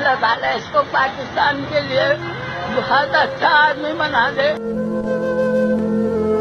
अल्लाह ताला इसको पाकिस्तान के लिए बहुत अच्छा आदमी बना दे।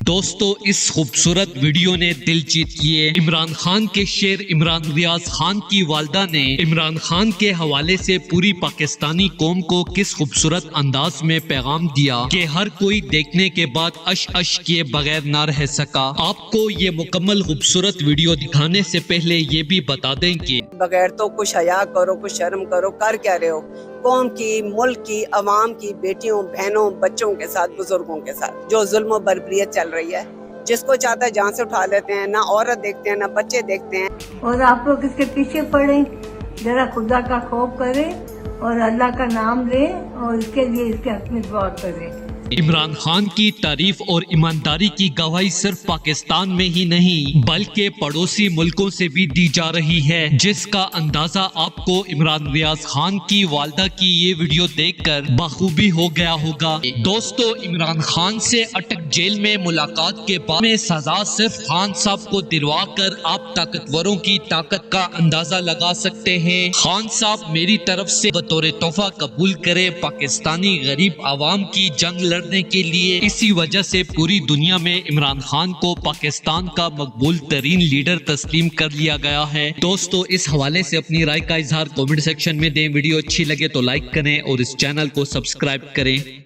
दोस्तों, इस खूबसूरत वीडियो ने दिल जीत लिए। इमरान खान के शेर इमरान रियाज खान की वालदा ने इमरान खान के हवाले से पूरी पाकिस्तानी कौम को किस खूबसूरत अंदाज में पैगाम दिया कि हर कोई देखने के बाद अश अश किए बगैर ना रह सका। आपको ये मुकम्मल खूबसूरत वीडियो दिखाने से पहले ये भी बता दें कि बगैर तो कुछ हया करो, कुछ शर्म करो, कर क्या रहे हो? कौम की, मुल्क की, अवाम की, बेटियों, बहनों, बच्चों के साथ, बुजुर्गों के साथ जो जुल्म और बर्बरियत चल रही है, जिसको चाहता है जान से उठा लेते हैं, ना औरत देखते हैं, ना बच्चे देखते हैं। और आप लोग इसके पीछे पड़े, जरा खुदा का खौफ करें और अल्लाह का नाम लें और इसके लिए इसके हक में दुआ करें। इमरान खान की तारीफ और ईमानदारी की गवाही सिर्फ पाकिस्तान में ही नहीं बल्कि पड़ोसी मुल्कों से भी दी जा रही है, जिसका अंदाजा आपको इमरान रियाज खान की वालदा की ये वीडियो देखकर बखूबी हो गया होगा। दोस्तों, इमरान खान से अटक जेल में मुलाकात के बाद में सजा सिर्फ खान साहब को दिलवा कर आप ताकतवरों की ताकत का अंदाजा लगा सकते हैं। खान साहब मेरी तरफ से बतौर तोहफा कबूल करे पाकिस्तानी गरीब आवाम की जंग लड़ने के लिए। इसी वजह से पूरी दुनिया में इमरान खान को पाकिस्तान का मकबूल तरीन लीडर तस्लीम कर लिया गया है। दोस्तों, इस हवाले से अपनी राय का इजहार कमेंट सेक्शन में दें। वीडियो अच्छी लगे तो लाइक करें और इस चैनल को सब्सक्राइब करें।